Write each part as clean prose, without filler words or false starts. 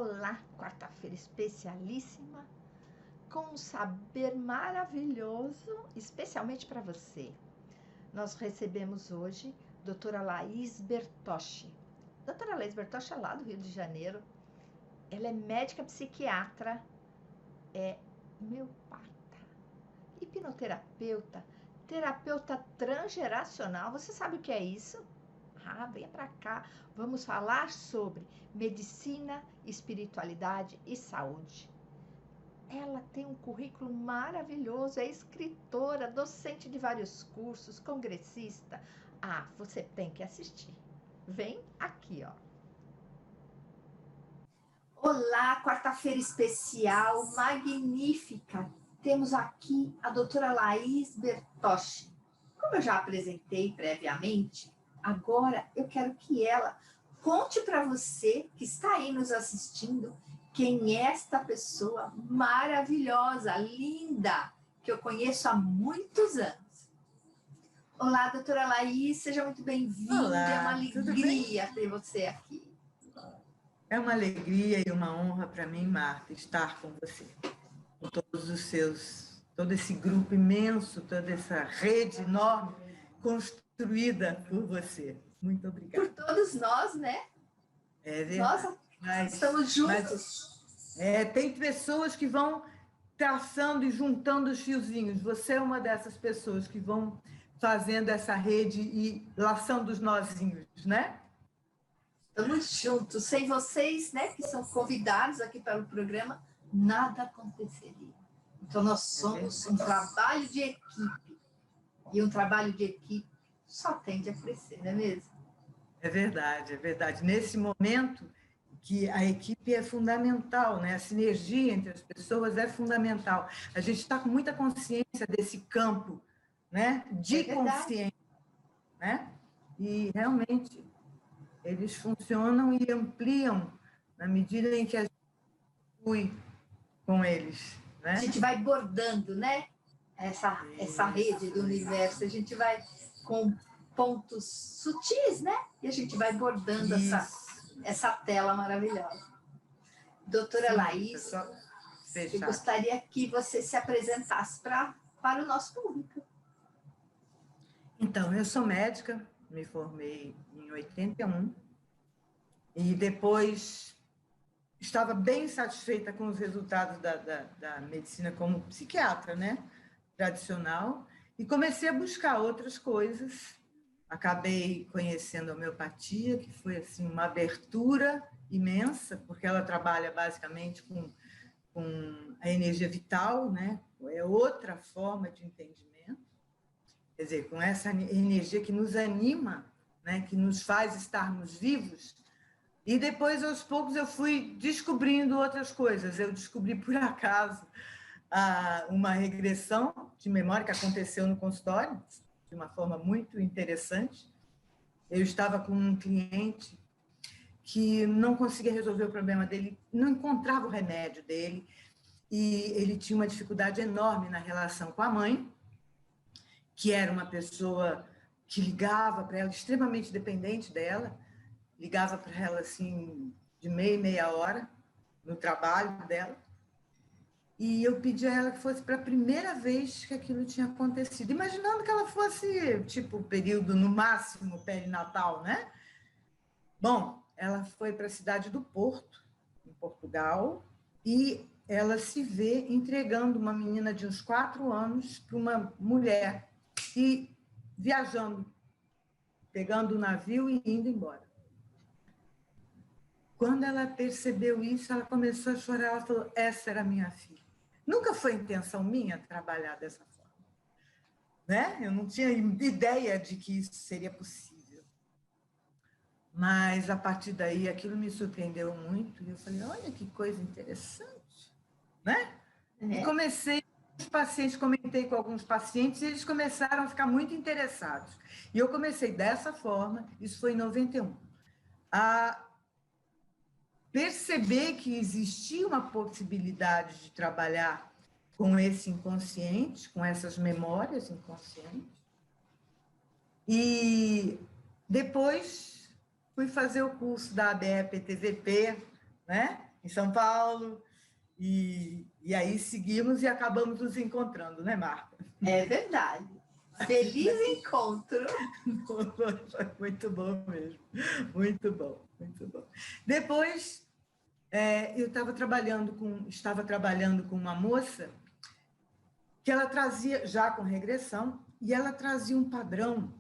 Olá, quarta-feira especialíssima, com um saber maravilhoso, especialmente para você. Nós recebemos hoje doutora Laís Bertoche. Doutora Laís Bertoche é lá do Rio de Janeiro. Ela é médica psiquiatra, é homeopata, hipnoterapeuta, terapeuta transgeracional. Você sabe o que é isso? Venha para cá, vamos falar sobre medicina, espiritualidade e saúde. Ela tem um currículo maravilhoso, é escritora, docente de vários cursos, congressista. Você tem que assistir. Vem aqui, ó. Olá, quarta-feira especial, magnífica. Temos aqui a doutora Laís Bertoche. Como eu já apresentei previamente, agora eu quero que ela conte para você que está aí nos assistindo quem é esta pessoa maravilhosa, linda, que eu conheço há muitos anos. Olá, doutora Laís, seja muito bem-vinda. É uma alegria ter você aqui. É uma alegria e uma honra para mim, Marta, estar com você, com todos os seus, todo esse grupo imenso, toda essa rede enorme construída por você. Muito obrigada. Por todos nós, né? É verdade. Nós estamos juntos. Tem pessoas que vão traçando e juntando os fiozinhos. Você é uma dessas pessoas que vão fazendo essa rede e laçando os nozinhos, né? Estamos juntos. Sem vocês, né, que são convidados aqui para o programa, nada aconteceria. Então, nós somos um trabalho de equipe. E um trabalho de equipe só tende a crescer, não é mesmo? É verdade, é verdade. Nesse momento que a equipe é fundamental, né? A sinergia entre as pessoas é fundamental. A gente está com muita consciência desse campo, né? De consciência, né? E realmente eles funcionam e ampliam na medida em que a gente flui com eles, né? A gente vai bordando, né? Essa rede do universo, a gente vai com pontos sutis, né? E a gente vai bordando essa tela maravilhosa. Doutora Laís, eu gostaria que você se apresentasse para o nosso público. Então, eu sou médica, me formei em 81 e depois estava bem satisfeita com os resultados da medicina como psiquiatra, né? Tradicional, e comecei a buscar outras coisas. Acabei conhecendo a homeopatia, que foi assim, uma abertura imensa, porque ela trabalha basicamente com a energia vital, né? É outra forma de entendimento. Quer dizer, com essa energia que nos anima, né? Que nos faz estarmos vivos. E depois, aos poucos, eu fui descobrindo outras coisas. Eu descobri, por acaso, uma regressão de memória que aconteceu no consultório, de uma forma muito interessante. Eu estava com um cliente que não conseguia resolver o problema dele, não encontrava o remédio dele, e ele tinha uma dificuldade enorme na relação com a mãe, que era uma pessoa que ligava para ela, extremamente dependente dela, ligava para ela assim, de meia hora, no trabalho dela, e eu pedi a ela que fosse para a primeira vez que aquilo tinha acontecido, imaginando que ela fosse, tipo, período, no máximo, perinatal, né? Bom, ela foi para a cidade do Porto, em Portugal, e ela se vê entregando uma menina de uns 4 anos para uma mulher e viajando, pegando o navio e indo embora. Quando ela percebeu isso, ela começou a chorar, ela falou, essa era minha filha. Nunca foi intenção minha trabalhar dessa forma, né? Eu não tinha ideia de que isso seria possível. Mas, a partir daí, aquilo me surpreendeu muito, e eu falei, olha que coisa interessante, né? E comecei, comentei com alguns pacientes, e eles começaram a ficar muito interessados. E eu comecei dessa forma, isso foi em 91, a perceber que existia uma possibilidade de trabalhar com esse inconsciente, com essas memórias inconscientes. E depois fui fazer o curso da ABE-PTVP, né? em São Paulo, e aí seguimos e acabamos nos encontrando, né, Marta? É verdade. Feliz encontro. Foi muito bom mesmo. Muito bom, muito bom. Depois, eu estava trabalhando com uma moça que ela trazia, já com regressão, e ela trazia um padrão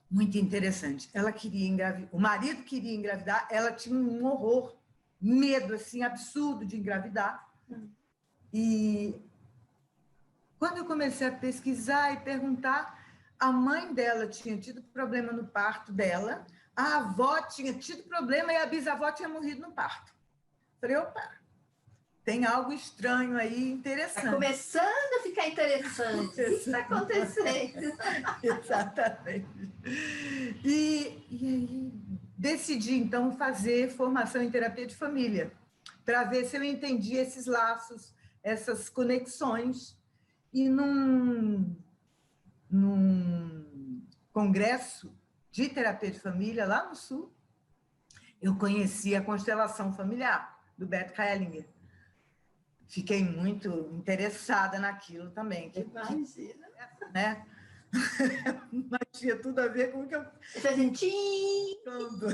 muito interessante. Ela queria engravidar, o marido queria engravidar, ela tinha um horror, medo assim absurdo de engravidar. E quando eu comecei a pesquisar e perguntar, a mãe dela tinha tido problema no parto dela, a avó tinha tido problema e a bisavó tinha morrido no parto. Falei, opa, tem algo estranho aí, interessante. Está começando a ficar interessante. O que está acontecendo? Exatamente. E aí decidi, então, fazer formação em terapia de família, para ver se eu entendia esses laços, essas conexões. E num congresso de terapia de família, lá no Sul, eu conheci a constelação familiar, do Bert Hellinger. Fiquei muito interessada naquilo também. Imagina. Né? Mas tinha tudo a ver com o que eu... Você sentiu? Tudo.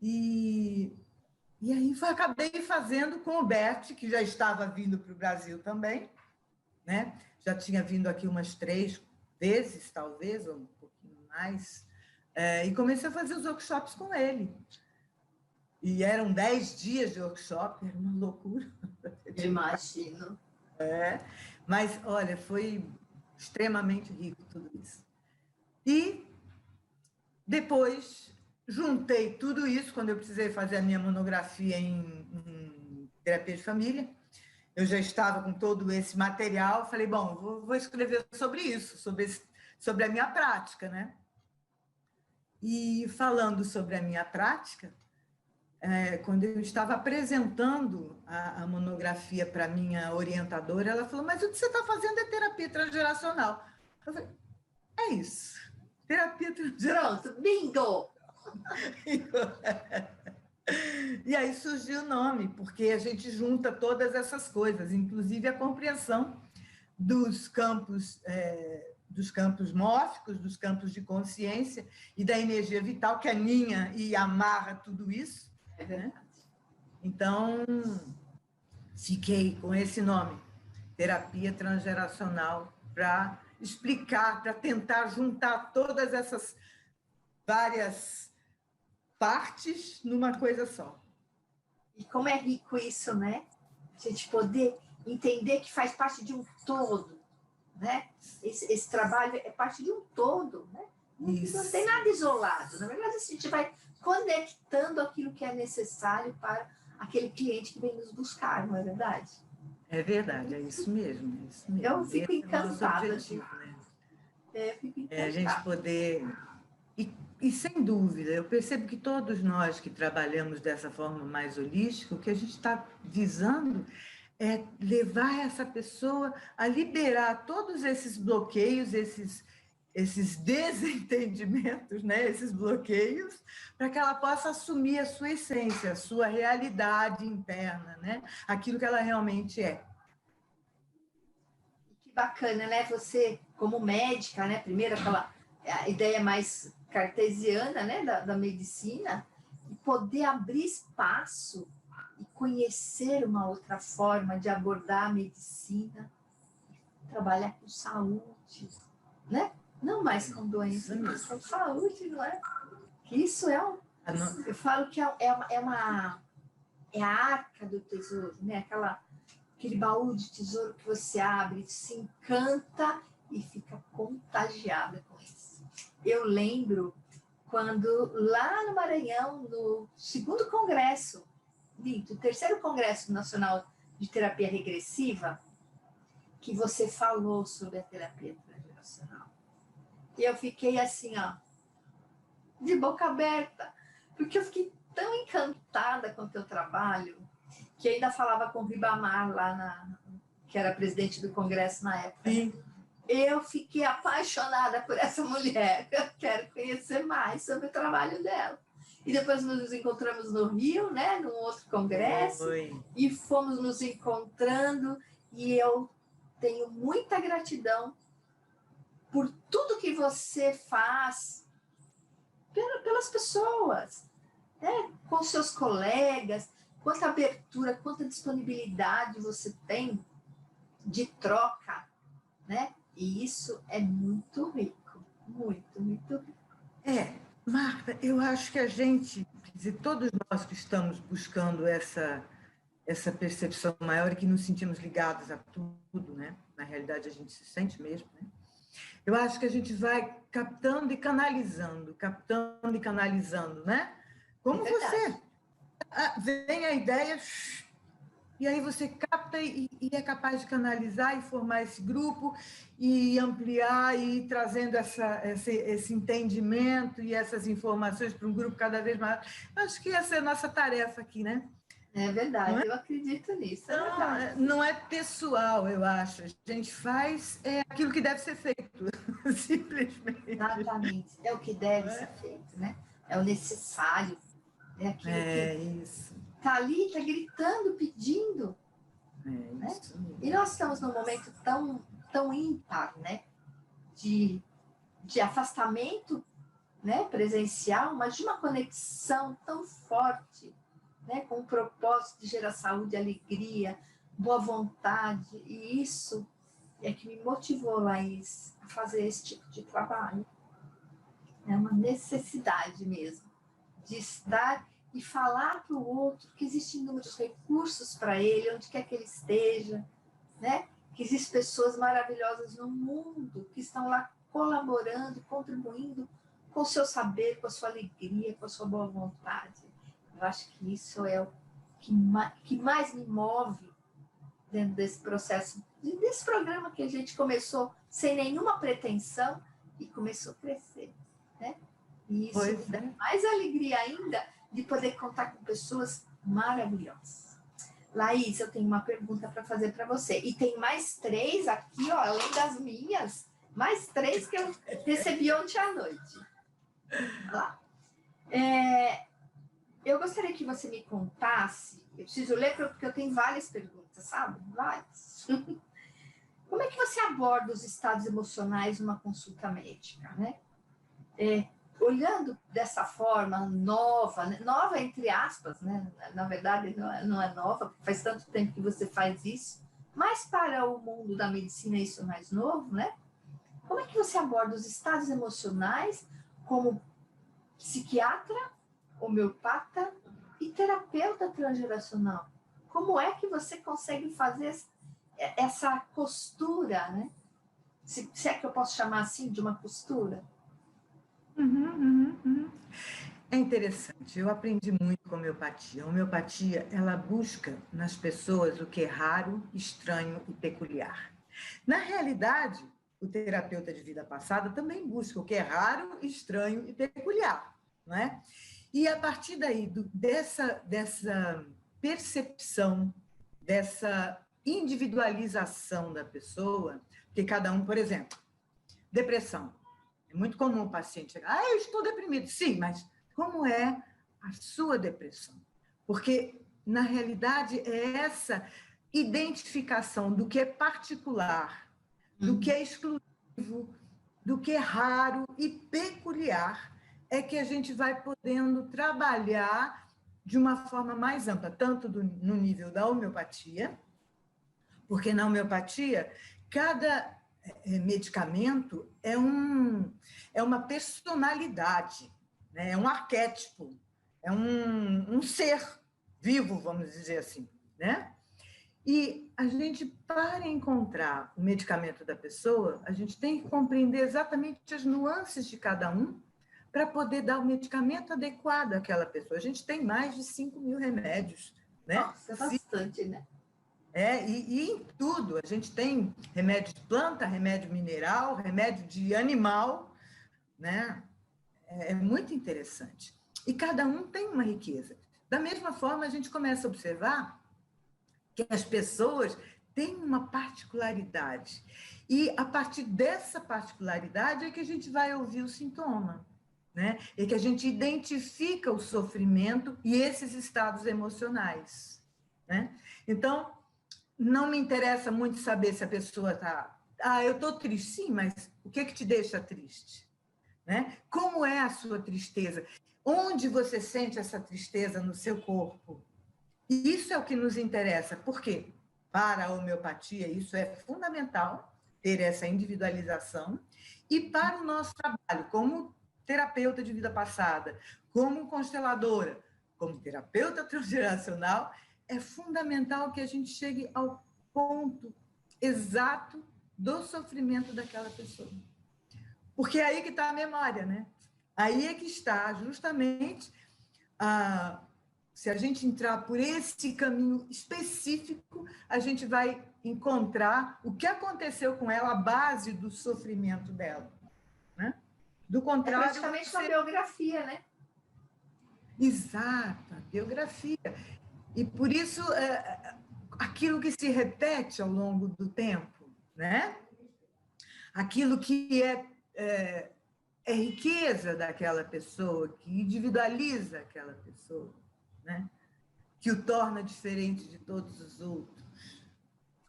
E aí acabei fazendo com o Bert, que já estava vindo para o Brasil também, né? Já tinha vindo aqui umas 3 vezes, talvez, ou um pouquinho mais, e comecei a fazer os workshops com ele. E eram 10 dias de workshop, era uma loucura. Imagino. Mas, olha, foi extremamente rico tudo isso. E depois juntei tudo isso, quando eu precisei fazer a minha monografia em terapia de família, eu já estava com todo esse material, falei, bom, vou escrever sobre isso, sobre a minha prática, né? E falando sobre a minha prática, quando eu estava apresentando a monografia para a minha orientadora, ela falou, mas o que você está fazendo é terapia transgeracional. Eu falei, é isso, terapia transgeracional. Pronto, bingo! E aí surgiu o nome, porque a gente junta todas essas coisas, inclusive a compreensão dos campos mórficos, dos campos de consciência e da energia vital que aninha e amarra tudo isso. Né? Então, fiquei com esse nome, terapia transgeracional, para explicar, para tentar juntar todas essas várias partes numa coisa só. E como é rico isso, né? A gente poder entender que faz parte de um todo, né? Esse trabalho é parte de um todo, né? Não tem nada isolado. Na verdade, a gente vai conectando aquilo que é necessário para aquele cliente que vem nos buscar, não é verdade? É verdade, é isso mesmo. É isso mesmo. Eu fico encantada. Objetivo, né? Fico encantada. A gente poder... E, sem dúvida, eu percebo que todos nós que trabalhamos dessa forma mais holística, o que a gente está visando é levar essa pessoa a liberar todos esses bloqueios, esses desentendimentos, né? Esses bloqueios, para que ela possa assumir a sua essência, a sua realidade interna, né? Aquilo que ela realmente é. Que bacana, né? Você, como médica, né? Primeiro a ideia mais cartesiana, né? da medicina, e poder abrir espaço e conhecer uma outra forma de abordar a medicina, trabalhar com saúde, né? Não mais com doença, mas com saúde, não é? Que isso eu falo que é a arca do tesouro, né? Aquele baú de tesouro que você abre, se encanta e fica contagiada com isso. Eu lembro quando lá no Maranhão, no 2º congresso, o 3º Congresso Nacional de Terapia Regressiva, que você falou sobre a terapia transgeracional. E eu fiquei assim, ó, de boca aberta, porque eu fiquei tão encantada com o teu trabalho, que ainda falava com o Ribamar lá, que era presidente do Congresso na época. Sim. Eu fiquei apaixonada por essa mulher, eu quero conhecer mais sobre o trabalho dela. e depois nos encontramos no Rio, né, num outro congresso, e fomos nos encontrando, e eu tenho muita gratidão por tudo que você faz pelas pessoas, né, com seus colegas, quanta abertura, quanta disponibilidade você tem de troca, né? E isso é muito rico, muito, muito rico. Marta, eu acho que a gente, quer dizer, todos nós que estamos buscando essa percepção maior e que nos sentimos ligados a tudo, né? Na realidade, a gente se sente mesmo, né? Eu acho que a gente vai captando e canalizando, né? Como você. Vem a ideia, e aí você capta e é capaz de canalizar e formar esse grupo e ampliar e ir trazendo esse entendimento e essas informações para um grupo cada vez maior. Acho que essa é a nossa tarefa aqui, né? É verdade, eu acredito nisso. Não é pessoal, eu acho. A gente faz aquilo que deve ser feito, simplesmente. Exatamente, é o que deve ser feito, né? É o necessário. É aquilo que isso. Está ali, está gritando, pedindo. Né? Isso. E nós estamos num momento tão ímpar, né? De afastamento, né? Presencial, mas de uma conexão tão forte, né? Com o propósito de gerar saúde, alegria, boa vontade. E isso é que me motivou, Laís, a fazer esse tipo de trabalho. É uma necessidade mesmo de estar e falar para o outro que existem inúmeros recursos para ele, onde quer que ele esteja, né? Que existem pessoas maravilhosas no mundo que estão lá colaborando, contribuindo com o seu saber, com a sua alegria, com a sua boa vontade. Eu acho que isso é o que mais me move dentro desse processo, desse programa que a gente começou sem nenhuma pretensão e começou a crescer, né? E isso me dá mais alegria ainda de poder contar com pessoas maravilhosas. Laís, eu tenho uma pergunta para fazer para você. E tem mais 3 aqui, ó, além das minhas, mais 3 que eu recebi ontem à noite. Olha lá. Eu gostaria que você me contasse, eu preciso ler porque eu tenho várias perguntas, sabe? Várias. Como é que você aborda os estados emocionais numa consulta médica, né? Olhando dessa forma nova, né? Nova entre aspas, né? Na verdade não é nova, porque faz tanto tempo que você faz isso, mas para o mundo da medicina isso é mais novo, né? Como é que você aborda os estados emocionais como psiquiatra, homeopata e terapeuta transgeracional? Como é que você consegue fazer essa costura, né? Se é que eu posso chamar assim de uma costura? É interessante, eu aprendi muito com a homeopatia. A homeopatia, ela busca nas pessoas o que é raro, estranho e peculiar. Na realidade, o terapeuta de vida passada também busca o que é raro, estranho e peculiar, não é? E a partir daí, dessa percepção, dessa individualização da pessoa, porque cada um, por exemplo, depressão. É muito comum o paciente chegar, eu estou deprimido. Sim, mas como é a sua depressão? Porque, na realidade, é essa identificação do que é particular, do que é exclusivo, do que é raro e peculiar, é que a gente vai podendo trabalhar de uma forma mais ampla, tanto no nível da homeopatia, porque na homeopatia, cada medicamento é uma personalidade, né? É um arquétipo, é um ser vivo, vamos dizer assim, né? E a gente, para encontrar o medicamento da pessoa, a gente tem que compreender exatamente as nuances de cada um para poder dar o medicamento adequado àquela pessoa. A gente tem mais de 5.000 remédios, né? Nossa, é bastante, né? E em tudo, a gente tem remédio de planta, remédio mineral, remédio de animal, né? É muito interessante. E cada um tem uma riqueza. Da mesma forma, a gente começa a observar que as pessoas têm uma particularidade. E a partir dessa particularidade é que a gente vai ouvir o sintoma. né? É que a gente identifica o sofrimento e esses estados emocionais, né? Então, não me interessa muito saber se a pessoa está... eu estou triste, sim, mas o que te deixa triste? Né? Como é a sua tristeza? Onde você sente essa tristeza no seu corpo? E isso é o que nos interessa. Por quê? Para a homeopatia, isso é fundamental, ter essa individualização. E para o nosso trabalho, como terapeuta de vida passada, como consteladora, como terapeuta transgeracional, é fundamental que a gente chegue ao ponto exato do sofrimento daquela pessoa. Porque é aí que está a memória, né? Aí é que está justamente se a gente entrar por esse caminho específico, a gente vai encontrar o que aconteceu com ela, a base do sofrimento dela, né? Do contrário... É praticamente uma biografia, né? Exato, a biografia. E por isso, aquilo que se repete ao longo do tempo, né? Aquilo que é riqueza daquela pessoa, que individualiza aquela pessoa, né? Que o torna diferente de todos os outros.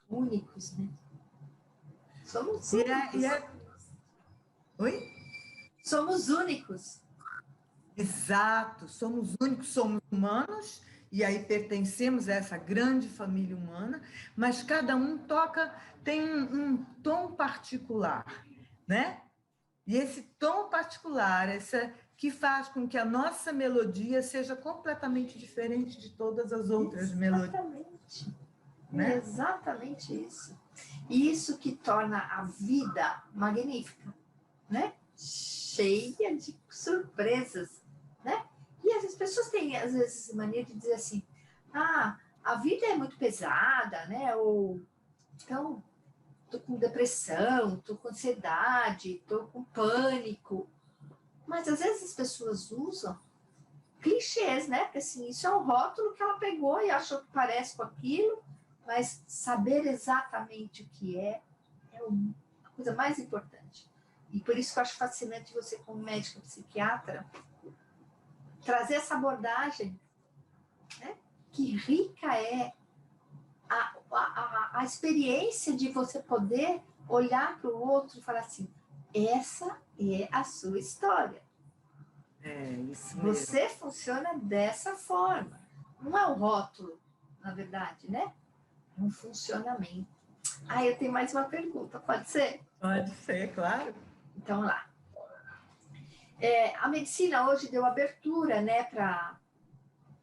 Únicos, né? Somos únicos. Oi? Somos únicos. Exato, somos únicos, somos humanos, e aí pertencemos a essa grande família humana, mas cada um tem um tom particular, né? E esse tom particular, que faz com que a nossa melodia seja completamente diferente de todas as outras melodias. Exatamente. Né? É exatamente isso. E isso que torna a vida magnífica, né? Cheia de surpresas, né? E as pessoas têm, às vezes, mania de dizer assim, a vida é muito pesada, né? Ou, então, tô com depressão, tô com ansiedade, tô com pânico. Mas, às vezes, as pessoas usam clichês, né? Porque, assim, isso é um rótulo que ela pegou e achou que parece com aquilo, mas saber exatamente o que é a coisa mais importante. E por isso que eu acho fascinante você, como médica psiquiatra, trazer essa abordagem, né? Que rica é a experiência de você poder olhar para o outro e falar assim, essa é a sua história. É, isso mesmo. Você funciona dessa forma. Não é um rótulo, na verdade, né? É um funcionamento. Eu tenho mais uma pergunta, pode ser? Pode ser, claro. Então, lá. A medicina hoje deu abertura, né,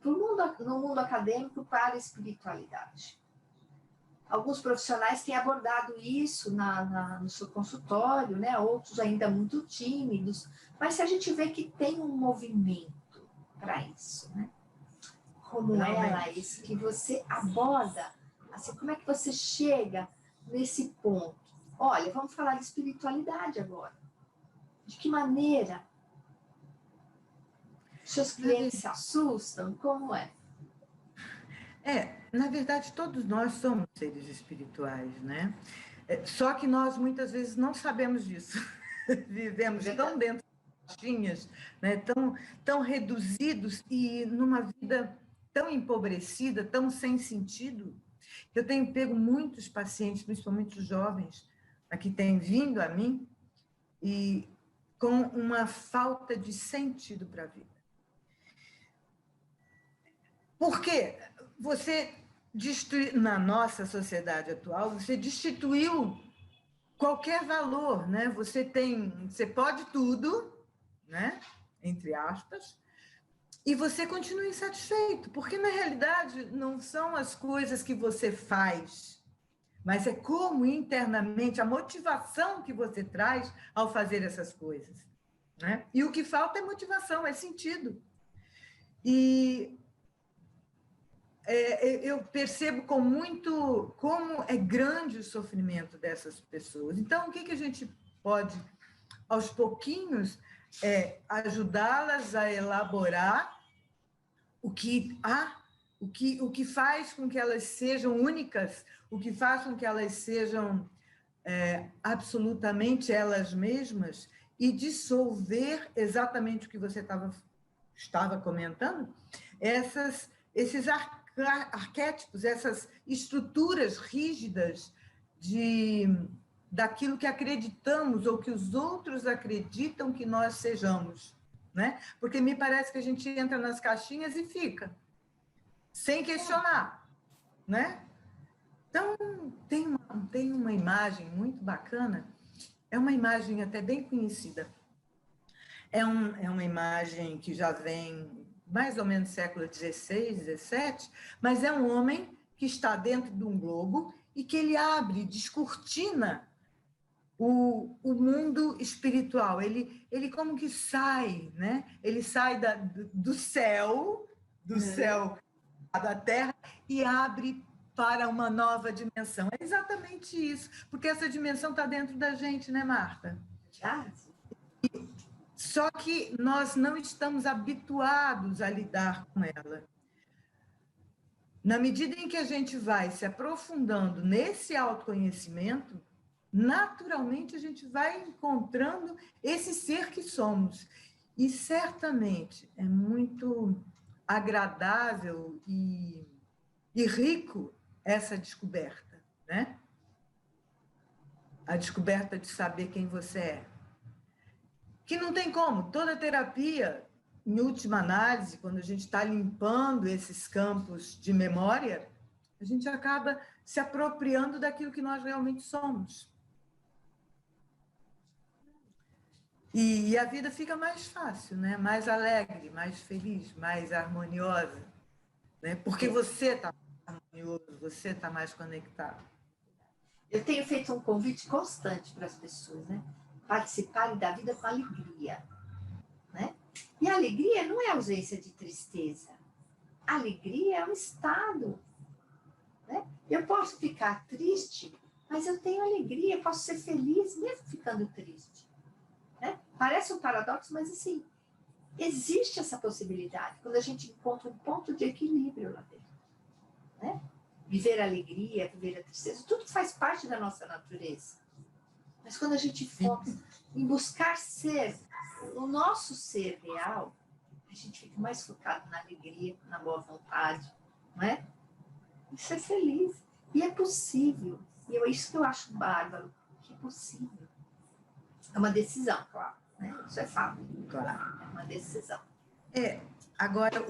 no mundo acadêmico para a espiritualidade. Alguns profissionais têm abordado isso no seu consultório, né, outros ainda muito tímidos, mas se a gente vê que tem um movimento para isso, né? Como Laís, que você aborda, assim, como é que você chega nesse ponto? Olha, vamos falar de espiritualidade agora. De que maneira? Seus clientes se assustam? Como é? Na verdade, todos nós somos seres espirituais, né? Só que nós, muitas vezes, não sabemos disso. Vivemos tão dentro das caixinhas, né? tão reduzidos e numa vida tão empobrecida, tão sem sentido. Eu tenho pego muitos pacientes, principalmente os jovens, que têm vindo a mim, e com uma falta de sentido para a vida. Por quê? Na nossa sociedade atual, você destituiu qualquer valor, né? Você pode tudo, né? Entre aspas, e você continua insatisfeito, porque na realidade não são as coisas que você faz, mas é como internamente, a motivação que você traz ao fazer essas coisas, né? E o que falta é motivação, é sentido. E eu percebo como é grande o sofrimento dessas pessoas. Então, o que a gente pode, aos pouquinhos, ajudá-las a elaborar o que faz com que elas sejam únicas, o que faz com que elas sejam absolutamente elas mesmas, e dissolver exatamente o que você estava comentando, esses arquétipos, essas estruturas rígidas daquilo que acreditamos ou que os outros acreditam que nós sejamos, né? Porque me parece que a gente entra nas caixinhas e fica, sem questionar, né? Então, tem uma imagem muito bacana, é uma imagem até bem conhecida. É uma imagem que já vem mais ou menos século XVI, XVII, mas é um homem que está dentro de um globo e que ele abre, descortina o mundo espiritual. Ele como que sai, né? Ele sai do céu da Terra e abre para uma nova dimensão. É exatamente isso, porque essa dimensão está dentro da gente, né, Marta? Só que nós não estamos habituados a lidar com ela. Na medida em que a gente vai se aprofundando nesse autoconhecimento, naturalmente a gente vai encontrando esse ser que somos. E certamente é muito agradável e rico essa descoberta, né? A descoberta de saber quem você é. Que não tem como, toda terapia, em última análise, quando a gente está limpando esses campos de memória, a gente acaba se apropriando daquilo que nós realmente somos. E a vida fica mais fácil, né? Mais alegre, mais feliz, mais harmoniosa, né? Porque você está mais harmonioso, você está mais conectado. Eu tenho feito um convite constante para as pessoas, né? Participarem da vida com alegria, né? E a alegria não é ausência de tristeza. A alegria é um estado, né? Eu posso ficar triste, mas eu tenho alegria, eu posso ser feliz mesmo ficando triste, né? Parece um paradoxo, mas assim, existe essa possibilidade quando a gente encontra um ponto de equilíbrio lá dentro, né? Viver a alegria, viver a tristeza, tudo faz parte da nossa natureza. Mas quando a gente foca em buscar ser o nosso ser real, a gente fica mais focado na alegria, na boa vontade, não é? E ser feliz. E é possível. E é isso que eu acho bárbaro, que é possível. É uma decisão, claro. Né? Isso é fato. Claro. É uma decisão. Agora,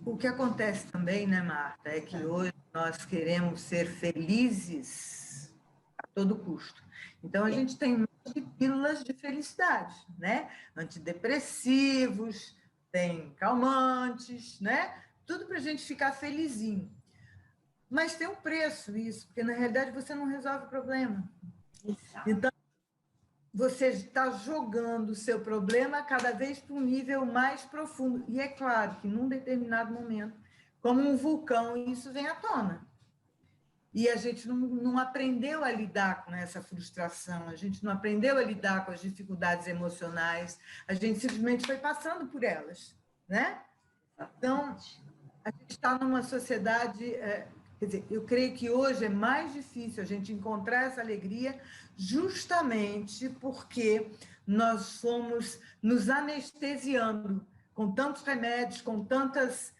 o que acontece também, né, Marta, é que hoje nós queremos ser felizes a todo custo. Então, a gente tem um monte de pílulas de felicidade, né? Antidepressivos, tem calmantes, né? Tudo para a gente ficar felizinho. Mas tem um preço isso, porque, na realidade, você não resolve o problema. Exato. Então, você está jogando o seu problema cada vez para um nível mais profundo. E é claro que, num determinado momento, como um vulcão, isso vem à tona. E a gente não aprendeu a lidar com essa frustração, a gente não aprendeu a lidar com as dificuldades emocionais, a gente simplesmente foi passando por elas, né? Então, a gente está numa sociedade... Quer dizer, eu creio que hoje é mais difícil a gente encontrar essa alegria justamente porque nós fomos nos anestesiando com tantos remédios, com tantas...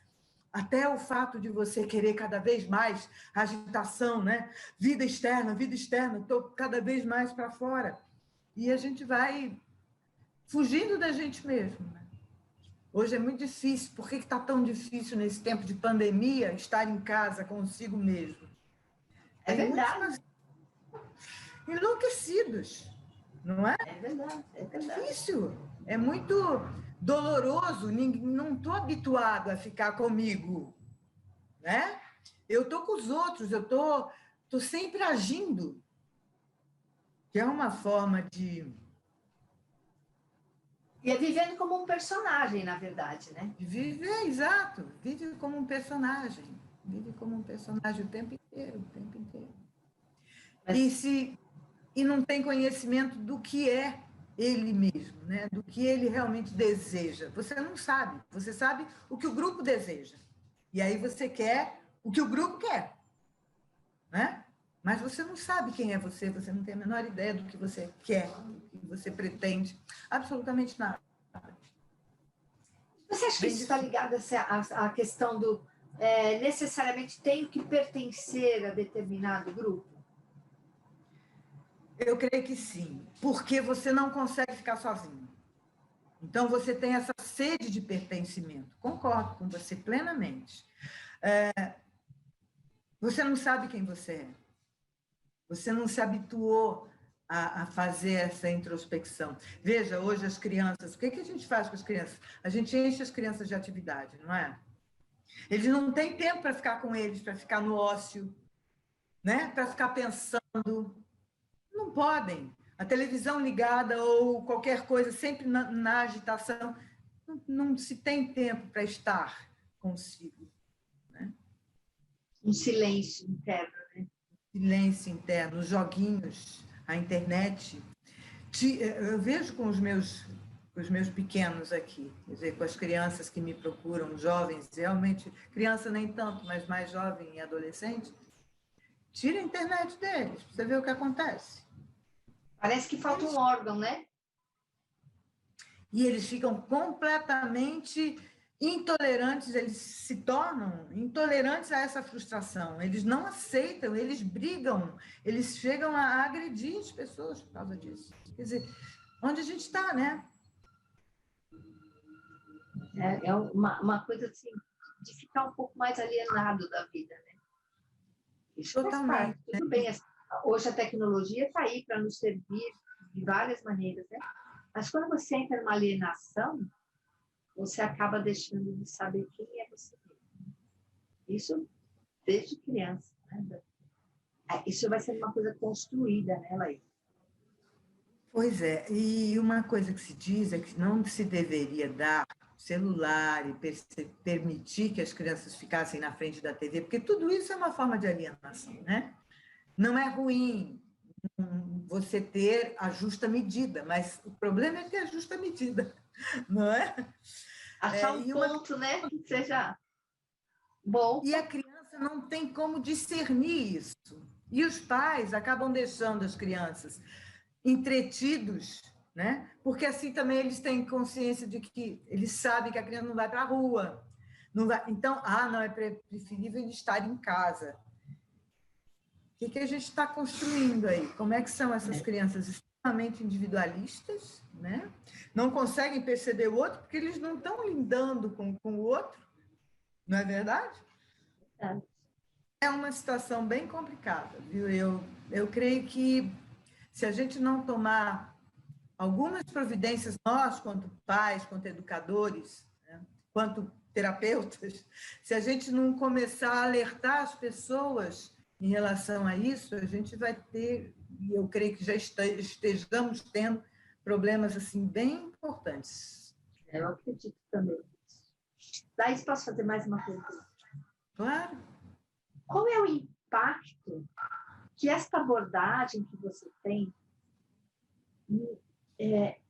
Até o fato de você querer cada vez mais agitação, né? Vida externa, estou cada vez mais para fora. E a gente vai fugindo da gente mesmo, né? Hoje é muito difícil. Por que está tão difícil nesse tempo de pandemia estar em casa consigo mesmo? É verdade. Enlouquecidos, não é? É verdade, é verdade. Difícil, é muito doloroso, não estou habituado a ficar comigo, né? Eu estou com os outros, eu estou sempre agindo, que é uma forma de... E é vivendo como um personagem, na verdade, né? Viver, exato, vive como um personagem o tempo inteiro, Mas... E não tem conhecimento do que é ele mesmo, né? Do que ele realmente deseja. Você não sabe, você sabe o que o grupo deseja. E aí você quer o que o grupo quer, né? mas você não sabe quem é você, você não tem a menor ideia do que você quer, do que você pretende, absolutamente nada. Você acha que isso está ligado à questão do necessariamente tenho que pertencer a determinado grupo? Eu creio que sim, porque você não consegue ficar sozinho. Então, você tem essa sede de pertencimento. Concordo com você plenamente. Você não sabe quem você é. Você não se habituou a fazer essa introspecção. Veja, hoje as crianças, o que a gente faz com as crianças? A gente enche as crianças de atividade, não é? Eles não têm tempo para ficar com eles, para ficar no ócio, né? Para ficar pensando. Não podem. A televisão ligada ou qualquer coisa, sempre na agitação, não se tem tempo para estar consigo. Né? Um silêncio interno, né? Silêncio interno, os joguinhos, a internet. Eu vejo com os meus pequenos aqui, quer dizer, com as crianças que me procuram, jovens, realmente, criança nem tanto, mas mais jovem e adolescente, tira a internet deles, para você ver o que acontece. Parece que falta um órgão, né? E eles ficam completamente intolerantes, eles se tornam intolerantes a essa frustração. Eles não aceitam, eles brigam, eles chegam a agredir as pessoas por causa disso. Quer dizer, onde a gente está, né? É uma coisa assim, de ficar um pouco mais alienado da vida, né? Isso faz parte. Tudo bem, hoje a tecnologia está aí para nos servir de várias maneiras, né? Mas quando você entra numa alienação, você acaba deixando de saber quem é você mesmo. Isso desde criança, né? Isso vai ser uma coisa construída, né, Laís? Pois é, e uma coisa que se diz é que não se deveria dar celular e permitir que as crianças ficassem na frente da TV, porque tudo isso é uma forma de alienação, né? Não é ruim você ter a justa medida, mas o problema é ter a justa medida, não é? Achar um ponto, né, que seja bom. E a criança não tem como discernir isso. E os pais acabam deixando as crianças entretidos, né? Porque assim também eles têm consciência de que eles sabem que a criança não vai para a rua. Não vai, então, não, é preferível ele estar em casa. O que a gente está construindo aí? Como é que são essas crianças extremamente individualistas, né? Não conseguem perceber o outro porque eles não estão lidando com o outro, não é verdade? É uma situação bem complicada, viu? Eu creio que se a gente não tomar algumas providências, nós, quanto pais, quanto educadores, né? Quanto terapeutas, se a gente não começar a alertar as pessoas em relação a isso, a gente vai ter, e eu creio que já estejamos tendo, problemas assim bem importantes. Eu acredito também. Daí, posso fazer mais uma pergunta? Claro. Qual é o impacto que esta abordagem que você tem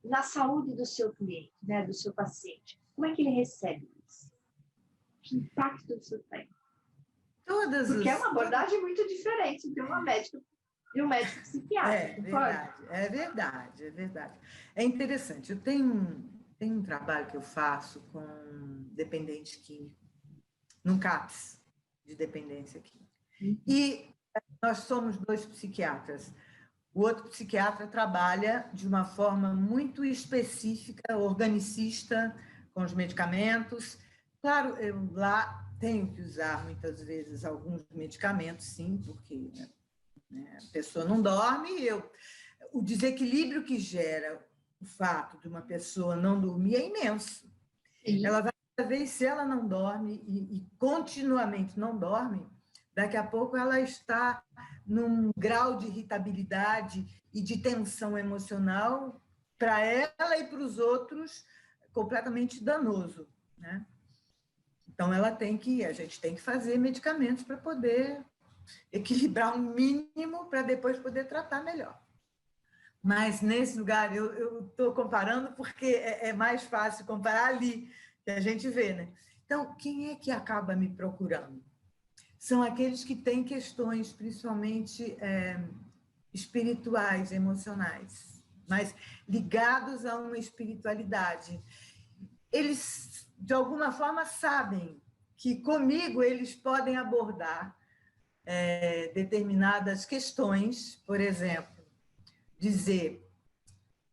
na saúde do seu cliente, né, do seu paciente? Como é que ele recebe isso? Que impacto isso tem? Porque é uma abordagem muito diferente de uma médica e um médico psiquiatra. É verdade. É interessante. Eu tenho um trabalho que eu faço com dependente químico, num CAPS de dependência química. E nós somos 2 psiquiatras. O outro psiquiatra trabalha de uma forma muito específica, organicista, com os medicamentos. Claro, eu lá tenho que usar muitas vezes alguns medicamentos, sim, porque a pessoa não dorme. O desequilíbrio que gera o fato de uma pessoa não dormir é imenso. Sim. Ela vai, cada vez, se ela não dorme e continuamente não dorme, daqui a pouco ela está num grau de irritabilidade e de tensão emocional para ela e para os outros completamente danoso, né? Então a gente tem que fazer medicamentos para poder equilibrar um mínimo para depois poder tratar melhor. Mas nesse lugar eu estou comparando porque é mais fácil comparar ali que a gente vê, né? Então quem é que acaba me procurando? são aqueles que têm questões, principalmente espirituais, emocionais, mas ligados a uma espiritualidade. Eles, de alguma forma, sabem que comigo eles podem abordar determinadas questões, por exemplo, dizer,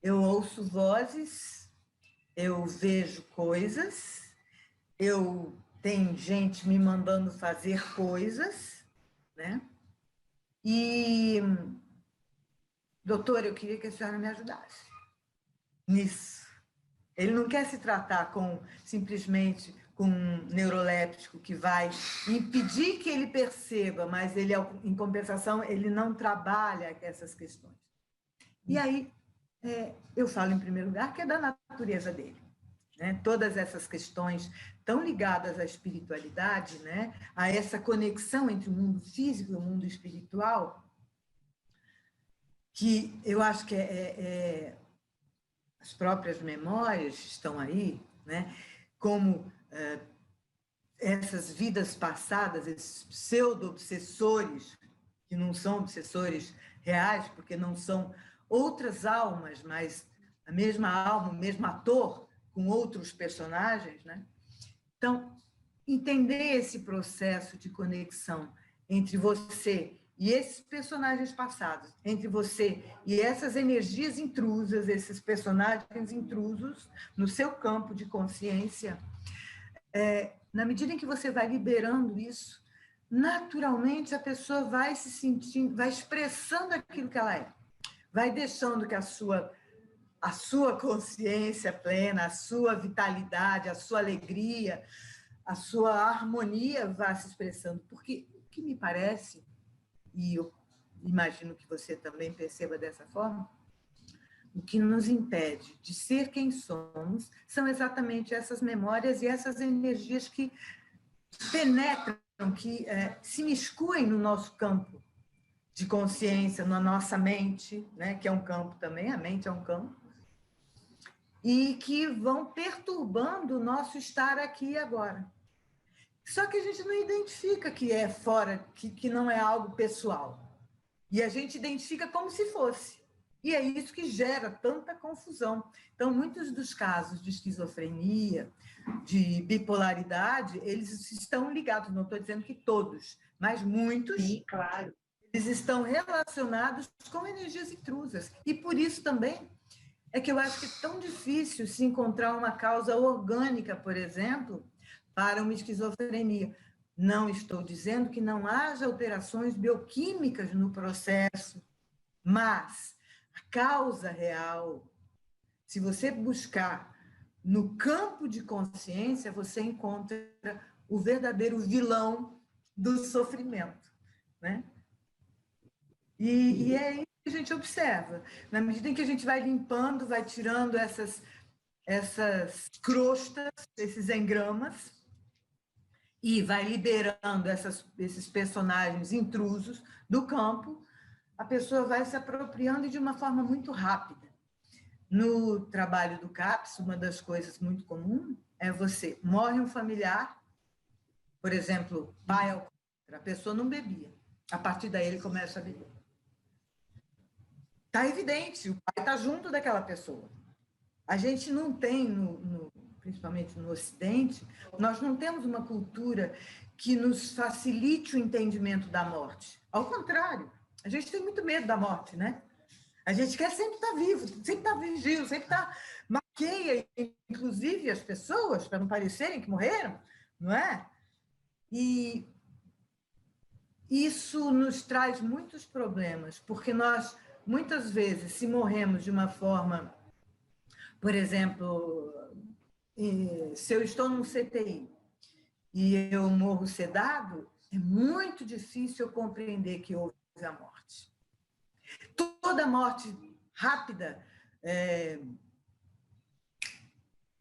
eu ouço vozes, eu vejo coisas, tem gente me mandando fazer coisas, né? E, doutor, eu queria que a senhora me ajudasse nisso. Ele não quer se tratar simplesmente com um neuroléptico que vai impedir que ele perceba, mas ele, em compensação, ele não trabalha essas questões. E aí, eu falo, em primeiro lugar, que é da natureza dele. Né? Todas essas questões tão ligadas à espiritualidade, né? A essa conexão entre o mundo físico e o mundo espiritual, que eu acho que as próprias memórias estão aí, né? Como essas vidas passadas, esses pseudo-obsessores, que não são obsessores reais, porque não são outras almas, mas a mesma alma, o mesmo ator, com outros personagens, né? Então, entender esse processo de conexão entre você e esses personagens passados, entre você e essas energias intrusas, esses personagens intrusos no seu campo de consciência, na medida em que você vai liberando isso, naturalmente a pessoa vai se sentindo, vai expressando aquilo que ela é, vai deixando que a sua consciência plena, a sua vitalidade, a sua alegria, a sua harmonia vá se expressando. Porque o que me parece, e eu imagino que você também perceba dessa forma, o que nos impede de ser quem somos são exatamente essas memórias e essas energias que penetram, que se miscuem no nosso campo de consciência, na nossa mente, né, que é um campo também, a mente é um campo, e que vão perturbando o nosso estar aqui e agora. Só que a gente não identifica que é fora, que não é algo pessoal. E a gente identifica como se fosse. E é isso que gera tanta confusão. Então, muitos dos casos de esquizofrenia, de bipolaridade, eles estão ligados, não estou dizendo que todos, mas muitos. Sim, claro. Eles estão relacionados com energias intrusas. E por isso também é que eu acho que é tão difícil se encontrar uma causa orgânica, por exemplo, para uma esquizofrenia. Não estou dizendo que não haja alterações bioquímicas no processo, mas a causa real, se você buscar no campo de consciência, você encontra o verdadeiro vilão do sofrimento, né? E é isso que a gente observa. Na medida em que a gente vai limpando, vai tirando essas crostas, esses engramas, e vai liberando esses personagens intrusos do campo, a pessoa vai se apropriando de uma forma muito rápida. No trabalho do CAPS, uma das coisas muito comuns é morre um familiar, por exemplo, pai alcoólatra, a pessoa não bebia, a partir daí ele começa a beber. Está evidente, o pai está junto daquela pessoa. A gente não tem, principalmente no Ocidente, nós não temos uma cultura que nos facilite o entendimento da morte. Ao contrário, a gente tem muito medo da morte, né? A gente quer sempre estar vivo, sempre estar vigio, sempre estar... Maqueia, inclusive, as pessoas, para não parecerem que morreram, não é? E isso nos traz muitos problemas, porque nós, muitas vezes, se morremos de uma forma... Por exemplo, se eu estou num CTI e eu morro sedado, é muito difícil eu compreender que houve a morte. Toda morte rápida,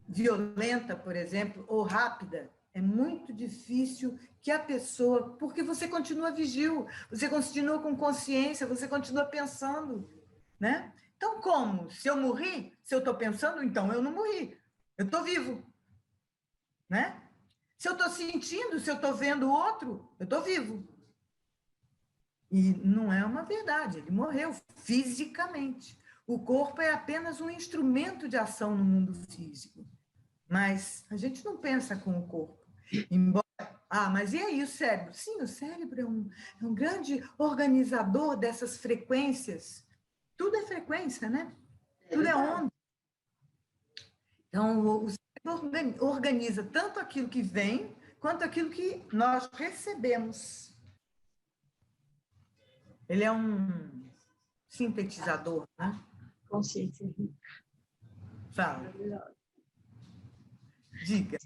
violenta, por exemplo, ou rápida, é muito difícil que a pessoa... Porque você continua vigil, você continua com consciência, você continua pensando, né? Então, como? Se eu morri, se eu estou pensando, então eu não morri. Eu estou vivo, né? Se eu estou sentindo, se eu estou vendo o outro, eu estou vivo. E não é uma verdade, ele morreu fisicamente. O corpo é apenas um instrumento de ação no mundo físico. Mas a gente não pensa com o corpo. Embora... mas e aí o cérebro? Sim, o cérebro é um grande organizador dessas frequências. Tudo é frequência, né? Tudo é onda. Então, o cérebro organiza tanto aquilo que vem, quanto aquilo que nós recebemos. Ele é um sintetizador, né? Consciência rica. Fala. Diga.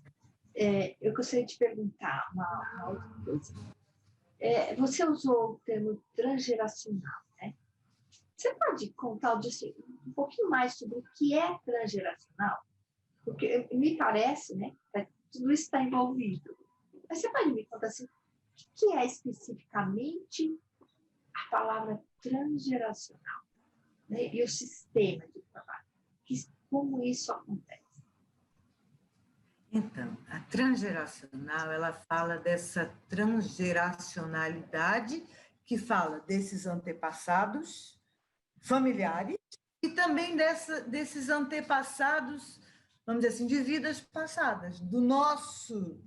Eu gostaria de perguntar uma outra coisa. Você usou o termo transgeracional, né? Você pode contar um pouquinho mais sobre o que é transgeracional? Porque me parece, né, que tudo isso está envolvido. Mas você pode me contar assim, o que é especificamente a palavra transgeracional, né? E o sistema de trabalho? Como isso acontece? Então, a transgeracional, ela fala dessa transgeracionalidade que fala desses antepassados familiares e também desses antepassados, vamos dizer assim, de vidas passadas,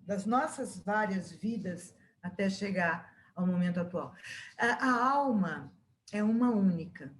das nossas várias vidas até chegar ao momento atual. A alma é uma única,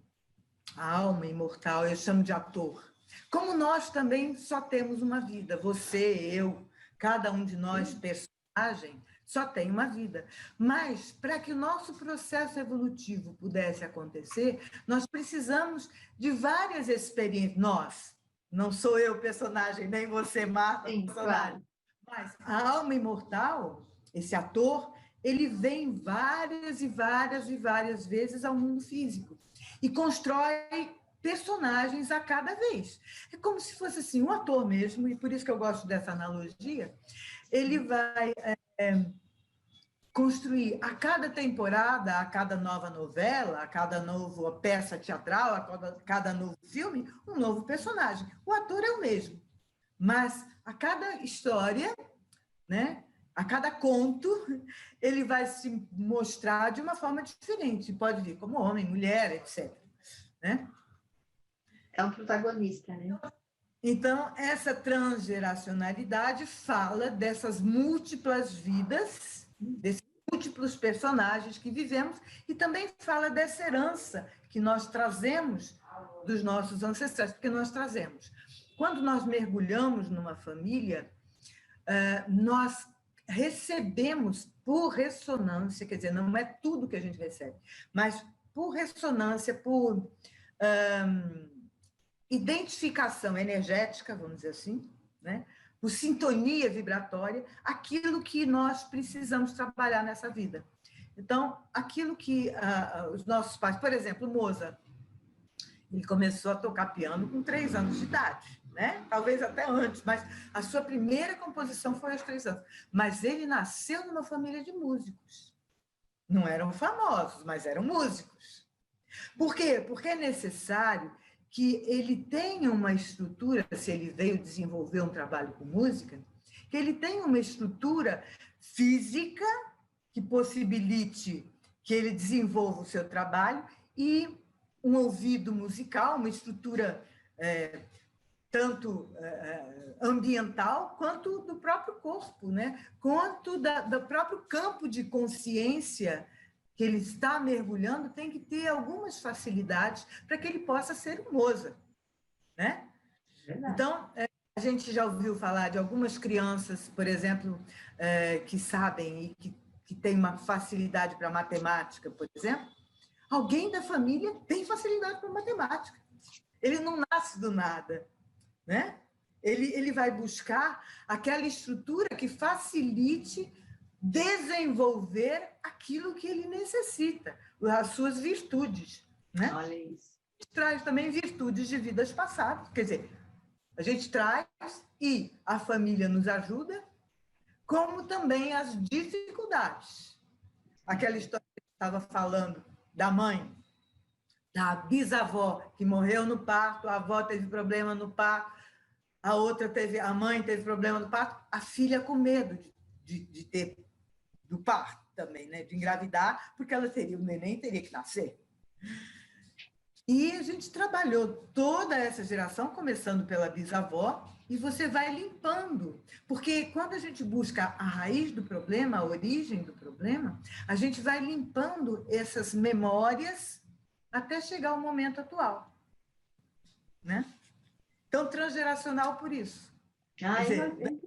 a alma imortal, eu chamo de ator. Como nós também só temos uma vida, você, eu, cada um de nós, personagem, só tem uma vida. Mas, para que o nosso processo evolutivo pudesse acontecer, nós precisamos de várias experiências. Nós, não sou eu personagem, nem você, Marta, Sim, personagem. claro. Mas a alma imortal, esse ator, ele vem várias e várias e várias vezes ao mundo físico e constrói personagens a cada vez. É como se fosse assim, um ator mesmo, e por isso que eu gosto dessa analogia, ele vai construir a cada temporada, a cada nova novela, a cada nova peça teatral, a cada novo filme, um novo personagem. O ator é o mesmo, mas a cada história, né, a cada conto, ele vai se mostrar de uma forma diferente. Pode vir como homem, mulher, etc. Né? É um protagonista, né? Então, essa transgeracionalidade fala dessas múltiplas vidas, desses múltiplos personagens que vivemos, e também fala dessa herança que nós trazemos dos nossos ancestrais, porque nós trazemos. Quando nós mergulhamos numa família, nós recebemos por ressonância, quer dizer, não é tudo que a gente recebe, mas por ressonância, por identificação energética, vamos dizer assim, né? Por sintonia vibratória, aquilo que nós precisamos trabalhar nessa vida. Então, aquilo que os nossos pais, por exemplo, Mozart, ele começou a tocar piano com 3 anos de idade, né? Talvez até antes, mas a sua primeira composição foi aos 3 anos. Mas ele nasceu numa família de músicos. Não eram famosos, mas eram músicos. Por quê? Porque é necessário que ele tenha uma estrutura, se ele veio desenvolver um trabalho com música, que ele tenha uma estrutura física que possibilite que ele desenvolva o seu trabalho e um ouvido musical, uma estrutura tanto ambiental quanto do próprio corpo, né? Quanto do próprio campo de consciência que ele está mergulhando, tem que ter algumas facilidades para que ele possa ser um Mozart, né? Verdade. Então, a gente já ouviu falar de algumas crianças, por exemplo, que sabem e que têm uma facilidade para matemática, por exemplo. Alguém da família tem facilidade para matemática. Ele não nasce do nada, né? Ele vai buscar aquela estrutura que facilite desenvolver aquilo que ele necessita, as suas virtudes, né? Olha isso. Traz também virtudes de vidas passadas, quer dizer, a gente traz e a família nos ajuda, como também as dificuldades. Aquela história que eu estava falando da mãe, da bisavó que morreu no parto, a avó teve problema no parto, a mãe teve problema no parto, a filha com medo de ter do parto também, né? De engravidar, porque ela teria, o neném teria que nascer. E a gente trabalhou toda essa geração, começando pela bisavó, e você vai limpando. Porque quando a gente busca a raiz do problema, a origem do problema, a gente vai limpando essas memórias até chegar ao momento atual. Né? Então, transgeracional por isso. Ah, Quer eu dizer,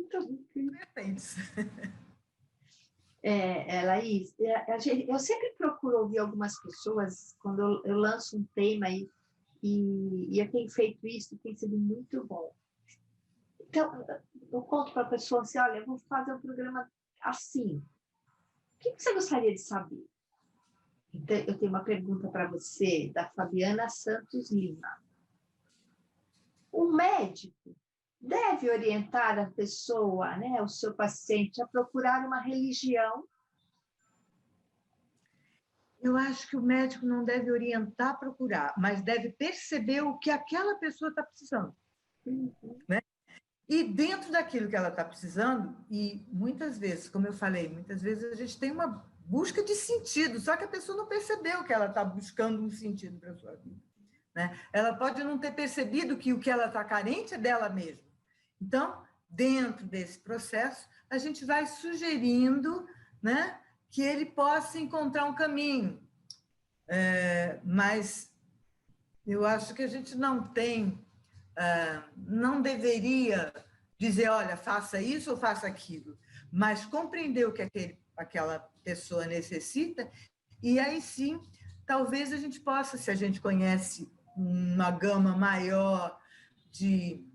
Laís, eu sempre procuro ouvir algumas pessoas quando eu lanço um tema e eu tenho feito isso, tem sido muito bom. Então, eu conto para a pessoa assim, olha, eu vou fazer um programa assim. O que você gostaria de saber? Então, eu tenho uma pergunta para você, da Fabiana Santos Lima. O médico deve orientar a pessoa, né, o seu paciente, a procurar uma religião? Eu acho que o médico não deve orientar a procurar, mas deve perceber o que aquela pessoa está precisando. Né? E dentro daquilo que ela está precisando, e muitas vezes, como eu falei, muitas vezes a gente tem uma busca de sentido, só que a pessoa não percebeu que ela está buscando um sentido para a sua vida. Né? Ela pode não ter percebido que o que ela está carente é dela mesma. Então, dentro desse processo, a gente vai sugerindo, né, que ele possa encontrar um caminho. Mas eu acho que a gente não tem, não deveria dizer, olha, faça isso ou faça aquilo, mas compreender o que aquela pessoa necessita, e aí sim, talvez a gente possa, se a gente conhece uma gama maior de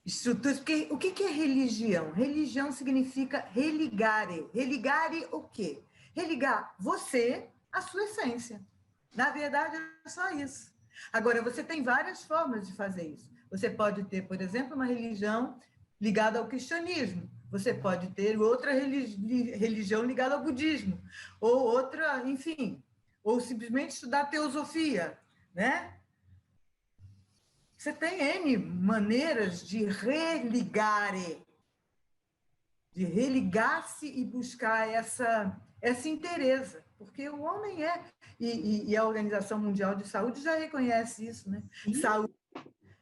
estruturas, porque o que é religião? Religião significa religare. Religare o quê? Religar você à sua essência. Na verdade, é só isso. Agora, você tem várias formas de fazer isso. Você pode ter, por exemplo, uma religião ligada ao cristianismo. Você pode ter outra religião ligada ao budismo. Ou outra, enfim. Ou simplesmente estudar teosofia, né? Você tem N maneiras de religar-se e buscar essa inteireza, porque o homem e a Organização Mundial de Saúde já reconhece isso, né? Sim. Saúde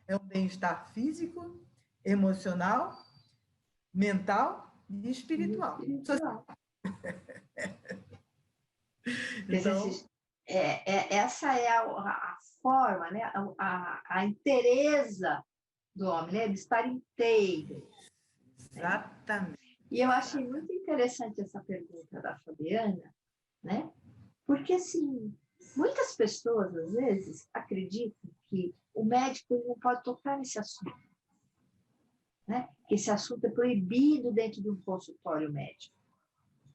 é um bem-estar físico, emocional, mental e espiritual. Então, essa é a forma, né? a inteireza do homem, né? De estar inteiro. Exatamente. Né? E eu achei muito interessante essa pergunta da Fabiana, né? Porque, assim, muitas pessoas, às vezes, acreditam que o médico não pode tocar nesse assunto, né? Que esse assunto é proibido dentro de um consultório médico.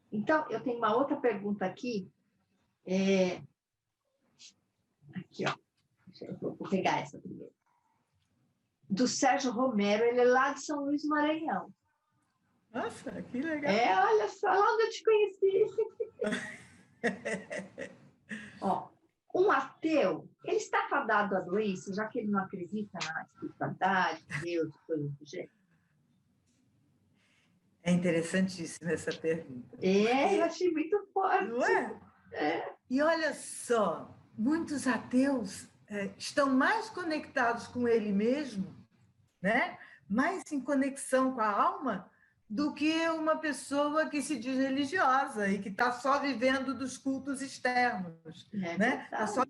Então, eu tenho uma outra pergunta aqui. Aqui, ó. Vou pegar essa primeiro. Do Sérgio Romero, ele é lá de São Luís, Maranhão. Nossa, que legal. Olha só, lá onde eu te conheci. Ó, um ateu, ele está fadado à doença, já que ele não acredita na espiritualidade, Deus, coisas do gênero? É interessantíssima essa pergunta. Eu achei muito forte. Não é? E olha só, muitos ateus estão mais conectados com ele mesmo, né? Mais em conexão com a alma do que uma pessoa que se diz religiosa e que está só vivendo dos cultos externos, né? Está só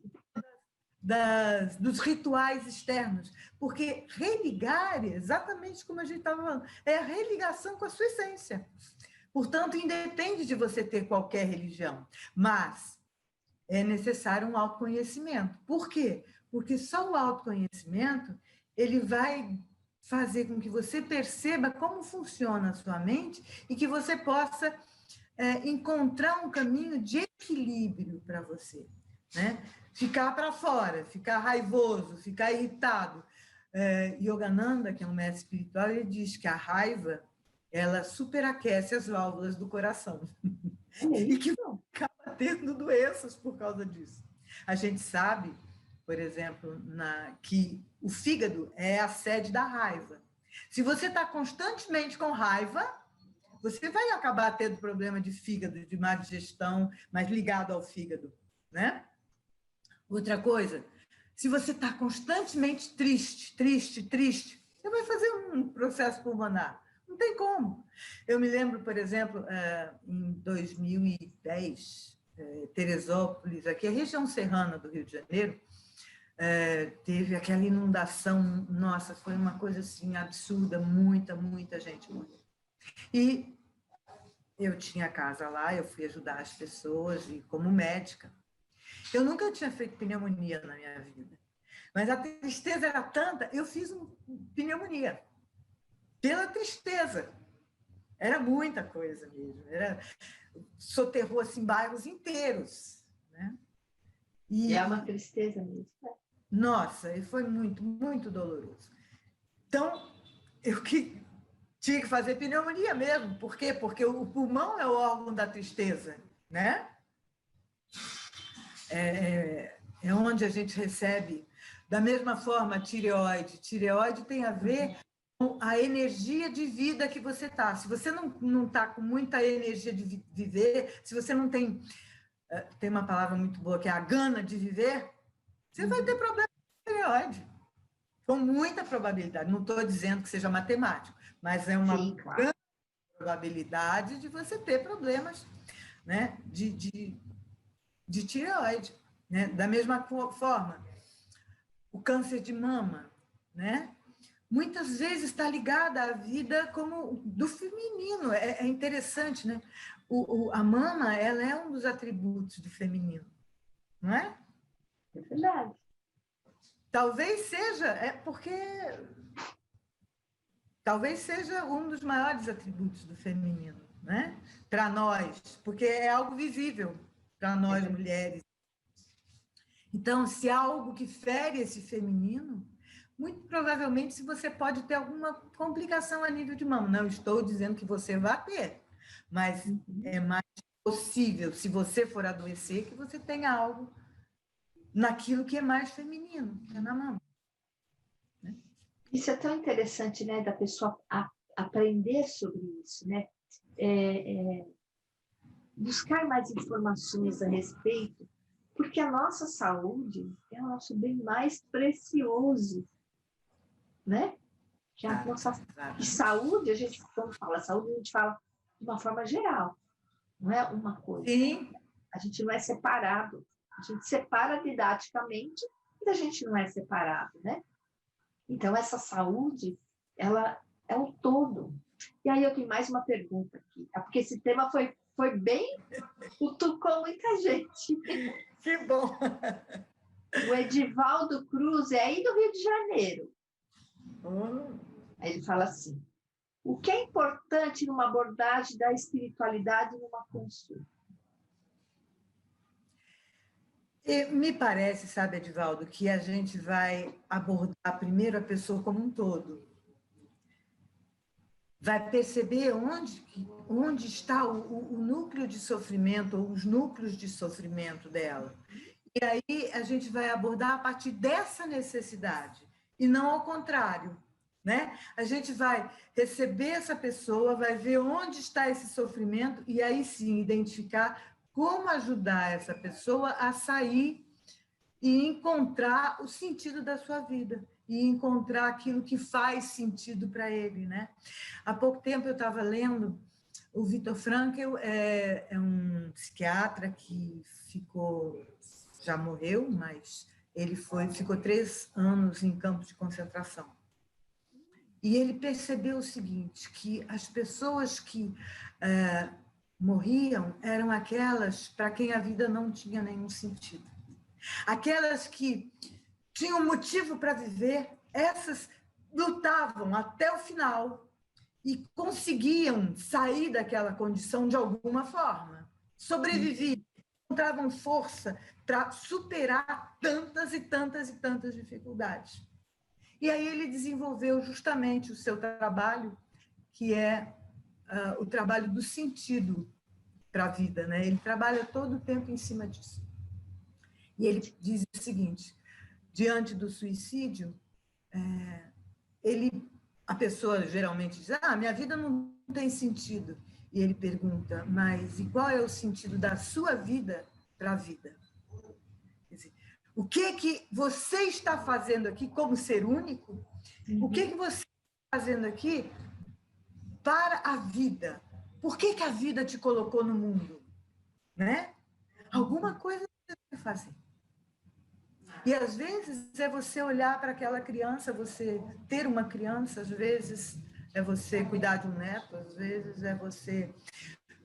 dos rituais externos, porque religar, exatamente como a gente estava falando, é a religação com a sua essência. Portanto, independe de você ter qualquer religião, mas é necessário um autoconhecimento. Por quê? Porque só o autoconhecimento ele vai fazer com que você perceba como funciona a sua mente e que você possa encontrar um caminho de equilíbrio para você, né? Ficar para fora, ficar raivoso, ficar irritado. Yogananda, que é um mestre espiritual, ele diz que a raiva ela superaquece as válvulas do coração. E que acaba tendo doenças por causa disso. A gente sabe, por exemplo, que o fígado é a sede da raiva. Se você está constantemente com raiva, você vai acabar tendo problema de fígado, de má digestão, mas ligado ao fígado, né? Outra coisa, se você está constantemente triste, você vai fazer um processo pulmonar. Não tem como. Eu me lembro, por exemplo, em 2010, Teresópolis, aqui a região serrana do Rio de Janeiro, teve aquela inundação, nossa, foi uma coisa assim absurda, muita gente morreu. E eu tinha casa lá, eu fui ajudar as pessoas, e como médica, eu nunca tinha feito pneumonia na minha vida, mas a tristeza era tanta, eu fiz pneumonia, pela tristeza, era muita coisa mesmo, soterrou assim, bairros inteiros, né? E é uma tristeza mesmo, né? Nossa, e foi muito doloroso. Então, eu tinha que fazer pneumonia mesmo. Por quê? Porque o pulmão é o órgão da tristeza, né? É onde a gente recebe, da mesma forma, a tireoide. Tireoide tem a ver com a energia de vida que você está. Se você não está com muita energia de viver, se você não tem uma palavra muito boa, que é a gana de viver, você vai ter problema com tireoide. Com muita probabilidade. Não estou dizendo que seja matemático, mas é uma grande probabilidade de você ter problemas, né, de tireoide. Né? Da mesma forma, o câncer de mama, né? Muitas vezes está ligada à vida como do feminino. É interessante, né? A mama, ela é um dos atributos do feminino, não é? É verdade. Talvez seja, talvez seja um dos maiores atributos do feminino, né? Para nós, porque é algo visível para nós mulheres. Então, se há algo que fere esse feminino, muito provavelmente se você pode ter alguma complicação a nível de mama. Não estou dizendo que você vai ter, mas é mais possível, se você for adoecer, que você tenha algo naquilo que é mais feminino, que é na mama. Isso é tão interessante, né, da pessoa aprender sobre isso, né? Buscar mais informações a respeito, porque a nossa saúde é o nosso bem mais precioso, né? Que a nossa saúde, quando fala saúde, a gente fala de uma forma geral, não é uma coisa. Sim. A gente não é separado. A gente separa didaticamente, mas a gente não é separado, né? Então, essa saúde, ela é um todo. E aí eu tenho mais uma pergunta aqui, porque esse tema foi bem, cutucou muita gente. Que bom! O Edivaldo Cruz é aí do Rio de Janeiro. Aí ele fala assim, o que é importante numa abordagem da espiritualidade numa consulta? Me parece, sabe, Edivaldo, que a gente vai abordar primeiro a pessoa como um todo. Vai perceber onde está o núcleo de sofrimento, ou os núcleos de sofrimento dela. E aí a gente vai abordar a partir dessa necessidade, e não ao contrário. Né? A gente vai receber essa pessoa, vai ver onde está esse sofrimento, e aí sim identificar como ajudar essa pessoa a sair e encontrar o sentido da sua vida, e encontrar aquilo que faz sentido para ele, né? Há pouco tempo eu estava lendo, o Viktor Frankl é um psiquiatra que já morreu, mas ele ficou 3 anos em campos de concentração. E ele percebeu o seguinte, que as pessoas que morriam eram aquelas para quem a vida não tinha nenhum sentido. Aquelas que tinham motivo para viver, essas lutavam até o final e conseguiam sair daquela condição de alguma forma. Sobreviviam, encontravam força para superar tantas e tantas dificuldades. E aí ele desenvolveu justamente o seu trabalho, que é o trabalho do sentido para a vida, né? Ele trabalha todo o tempo em cima disso. E ele diz o seguinte, diante do suicídio, a pessoa geralmente diz, minha vida não tem sentido. e ele pergunta, mas e qual é o sentido da sua vida para a vida? Quer dizer, o que você está fazendo aqui como ser único? O que você está fazendo aqui para a vida? Por que a vida te colocou no mundo? Né? Alguma coisa você tem que fazer. E às vezes é você olhar para aquela criança, você ter uma criança, às vezes é você cuidar de um neto, às vezes é você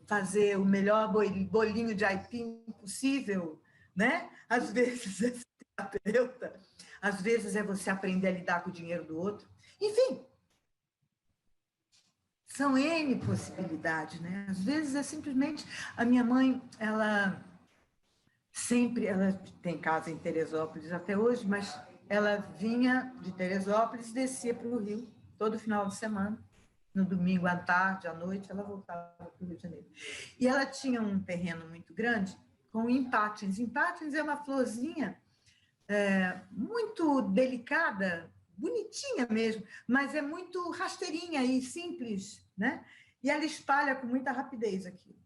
fazer o melhor bolinho de aipim possível, né? Às vezes é ser terapeuta, às vezes é você aprender a lidar com o dinheiro do outro. Enfim, são N possibilidades, né? Às vezes é simplesmente... A minha mãe, ela tem casa em Teresópolis até hoje, mas ela vinha de Teresópolis e descia para o Rio todo final de semana. No domingo, à tarde, à noite, ela voltava para o Rio de Janeiro. E ela tinha um terreno muito grande com empátiens. Empátiens é uma florzinha muito delicada, bonitinha mesmo, mas é muito rasteirinha e simples, né? E ela espalha com muita rapidez aquilo.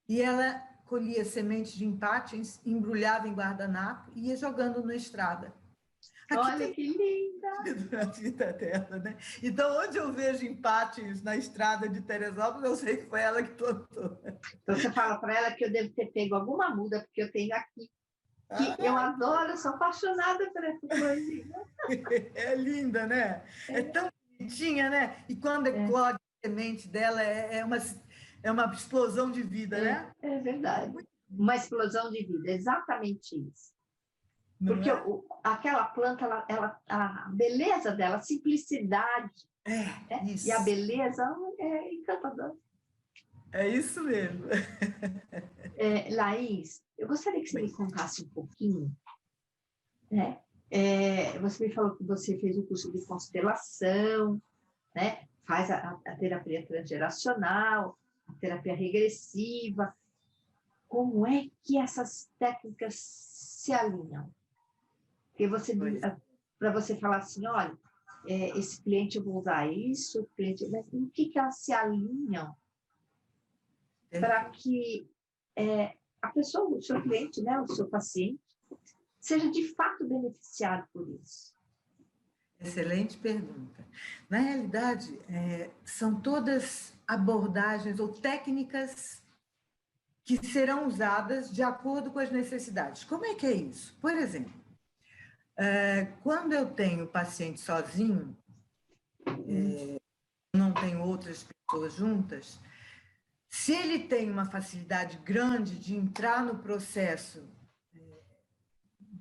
E ela colhia sementes de empátiens, embrulhava em guardanapo e ia jogando na estrada. Olha que linda! A vida dela, né? Então, onde eu vejo empátiens na estrada de Teresópolis, eu sei que foi ela que plantou. Então, você fala para ela que eu devo ter pego alguma muda, porque eu tenho aqui, que eu adoro, eu sou apaixonada por essa florzinha. É linda, né? É tão bonitinha, né? E quando eclode a semente dela, é uma explosão de vida, né? É verdade. Uma explosão de vida, exatamente isso. Não porque é? aquela planta, a beleza dela, a simplicidade, isso. e a beleza é encantadora. É isso mesmo. Laís, eu gostaria que você me contasse um pouquinho, né? Você me falou que você fez o curso de constelação, né? Faz a terapia transgeracional, a terapia regressiva. Como é que essas técnicas se alinham? Porque para você falar assim, olha, esse cliente eu vou usar isso, mas o que elas se alinham para que a pessoa, o seu cliente, né, o seu paciente, seja de fato beneficiado por isso? Excelente pergunta. Na realidade, são todas abordagens ou técnicas que serão usadas de acordo com as necessidades. Como é que é isso? Por exemplo, quando eu tenho paciente sozinho, não tenho outras pessoas juntas, se ele tem uma facilidade grande de entrar no processo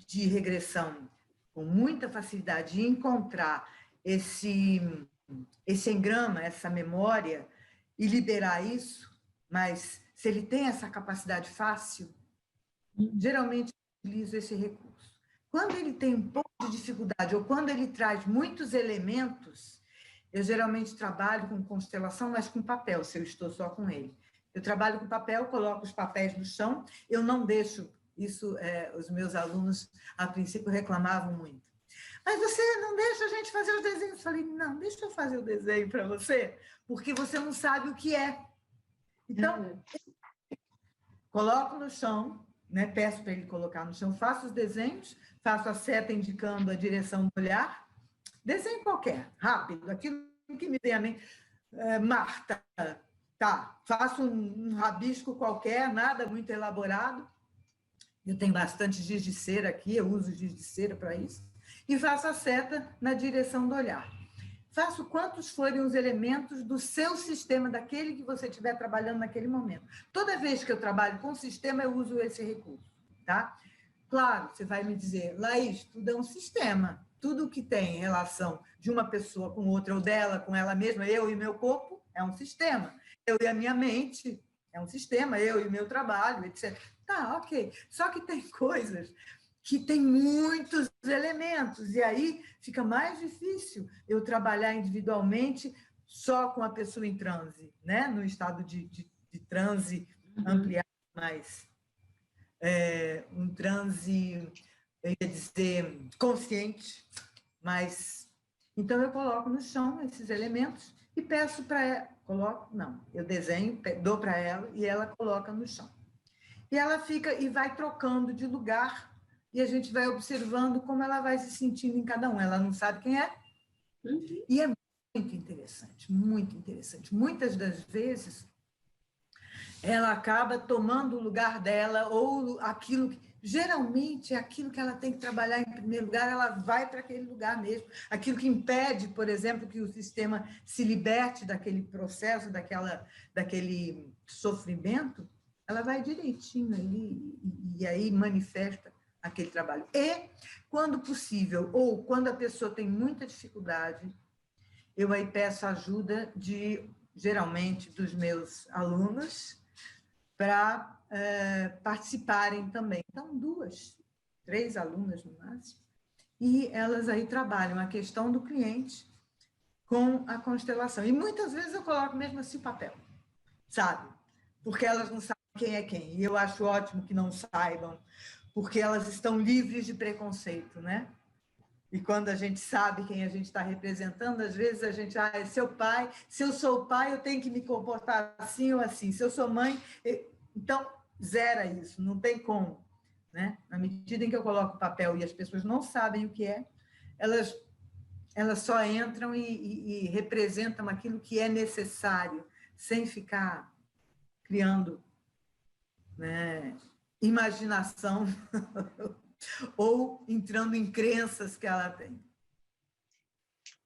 de regressão com muita facilidade e encontrar esse engrama, essa memória e liberar isso, mas se ele tem essa capacidade fácil, geralmente eu utilizo esse recurso. Quando ele tem um pouco de dificuldade ou quando ele traz muitos elementos, eu geralmente trabalho com constelação, mas com papel, se eu estou só com ele. Eu trabalho com papel, coloco os papéis no chão, eu não deixo isso, os meus alunos, a princípio, reclamavam muito. Mas você não deixa a gente fazer os desenhos? Eu falei, não, deixa eu fazer o desenho para você, porque você não sabe o que é. Então, coloco no chão, né, peço para ele colocar no chão, faço os desenhos, faço a seta indicando a direção do olhar, desenho qualquer, rápido, aquilo que me vem à mente. Marta, tá, faço um rabisco qualquer, nada muito elaborado. Eu tenho bastante giz de cera aqui, eu uso giz de cera para isso. E faço a seta na direção do olhar. Faço quantos forem os elementos do seu sistema, daquele que você estiver trabalhando naquele momento. Toda vez que eu trabalho com o sistema, eu uso esse recurso, tá? Claro, você vai me dizer, Laís, tudo é um sistema. Tudo que tem relação de uma pessoa com outra, ou dela com ela mesma, eu e meu corpo, é um sistema. Eu e a minha mente, é um sistema, eu e meu trabalho, etc. Tá, ok. Só que tem coisas que tem muitos elementos, e aí fica mais difícil eu trabalhar individualmente só com a pessoa em transe, né? No estado de transe ampliado, mais um transe, eu ia dizer, consciente, mas... Então, eu coloco no chão esses elementos e peço para Coloco? Não. Eu desenho, dou para ela e ela coloca no chão. E ela fica e vai trocando de lugar e a gente vai observando como ela vai se sentindo em cada um. Ela não sabe quem é. E é muito interessante, muito interessante. Muitas das vezes ela acaba tomando o lugar dela ou aquilo que geralmente é aquilo que ela tem que trabalhar em primeiro lugar, ela vai para aquele lugar mesmo. Aquilo que impede, por exemplo, que o sistema se liberte daquele processo, daquele sofrimento, ela vai direitinho ali e aí manifesta aquele trabalho. E, quando possível, ou quando a pessoa tem muita dificuldade, eu aí peço ajuda geralmente, dos meus alunos, para participarem também. Então, 2, 3 alunas no máximo, e elas aí trabalham a questão do cliente com a constelação. E muitas vezes eu coloco mesmo assim o papel, sabe? Porque elas não sabem quem é quem. E eu acho ótimo que não saibam, porque elas estão livres de preconceito, né? E quando a gente sabe quem a gente está representando, às vezes a gente, é seu pai, se eu sou o pai, eu tenho que me comportar assim ou assim. Se eu sou mãe, então zera isso, não tem como, né? Na medida em que eu coloco o papel e as pessoas não sabem o que é, elas só entram e representam aquilo que é necessário, sem ficar criando, né, imaginação ou entrando em crenças que ela tem.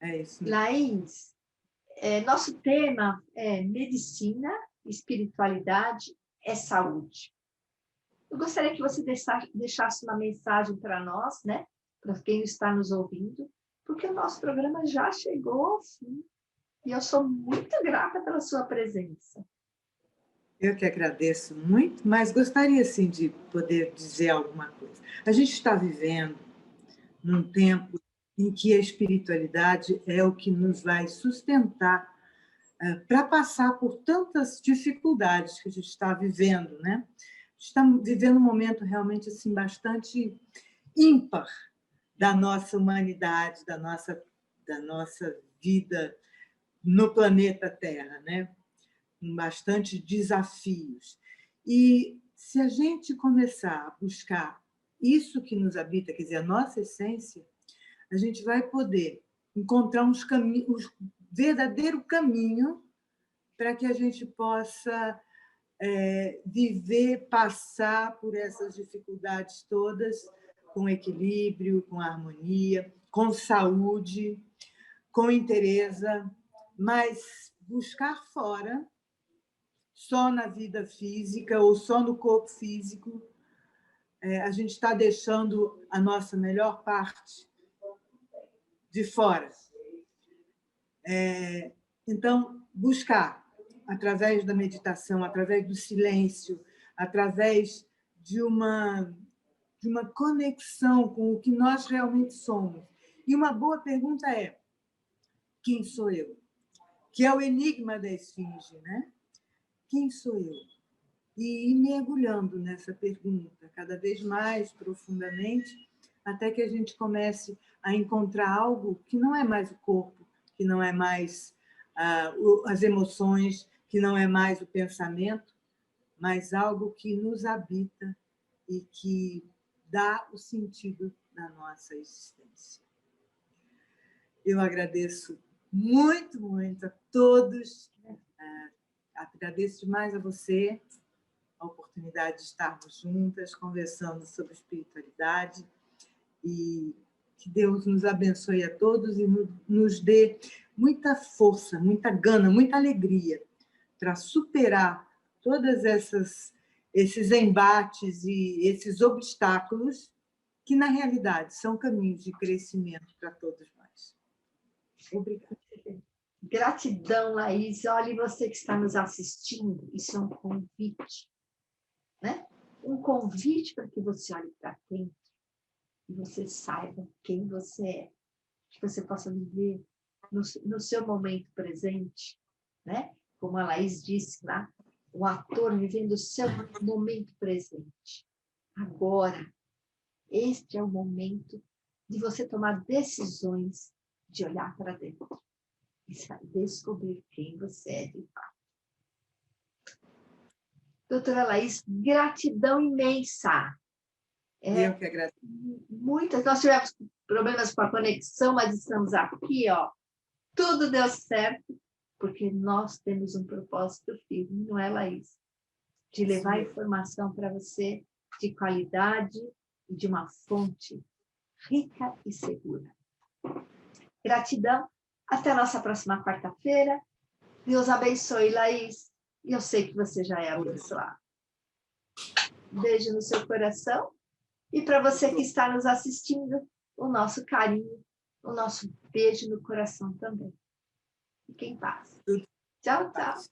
É isso mesmo. Laís, nosso tema é medicina, espiritualidade, saúde. Eu gostaria que você deixasse uma mensagem para nós, né? Para quem está nos ouvindo, porque o nosso programa já chegou ao fim e eu sou muito grata pela sua presença. Eu que agradeço muito, mas gostaria, sim, de poder dizer alguma coisa. A gente está vivendo num tempo em que a espiritualidade é o que nos vai sustentar para passar por tantas dificuldades que a gente está vivendo, né? Estamos vivendo um momento realmente assim bastante ímpar da nossa humanidade, da nossa vida no planeta Terra, né? Com bastante desafios. E se a gente começar a buscar isso que nos habita, quer dizer, a nossa essência, a gente vai poder encontrar um verdadeiro caminho para que a gente possa viver, passar por essas dificuldades todas com equilíbrio, com harmonia, com saúde, com interesse, mas buscar fora, só na vida física ou só no corpo físico, a gente está deixando a nossa melhor parte de fora. Então, buscar, através da meditação, através do silêncio, através de uma conexão com o que nós realmente somos. E uma boa pergunta é: quem sou eu? Que é o enigma da esfinge, né? Quem sou eu? E ir mergulhando nessa pergunta cada vez mais profundamente, até que a gente comece a encontrar algo que não é mais o corpo, que não é mais as emoções, que não é mais o pensamento, mas algo que nos habita e que dá o sentido da nossa existência. Eu agradeço muito, muito a todos. Agradeço demais a você a oportunidade de estarmos juntas, conversando sobre espiritualidade, e que Deus nos abençoe a todos e nos dê muita força, muita gana, muita alegria para superar todas esses embates e esses obstáculos que, na realidade, são caminhos de crescimento para todos nós. Obrigada. Gratidão, Laís. Olha, você que está nos assistindo, isso é um convite, né? Um convite para que você olhe para dentro e você saiba quem você é, que você possa viver no seu momento presente, né? Como a Laís disse lá, o ator vivendo o seu momento presente. Agora, este é o momento de você tomar decisões de olhar para dentro. e descobrir quem você é de fato. Doutora Laís, gratidão imensa. Eu que agradeço. Nós tivemos problemas com a conexão, mas estamos aqui, ó. Tudo deu certo, porque nós temos um propósito firme, não é, Laís? De levar informação para você de qualidade e de uma fonte rica e segura. Gratidão. Até a nossa próxima quarta-feira. Deus abençoe, Laís. E eu sei que você já é abençoada. Beijo no seu coração. E para você que está nos assistindo, o nosso carinho, o nosso beijo no coração também. Fique em paz. Tchau, tchau.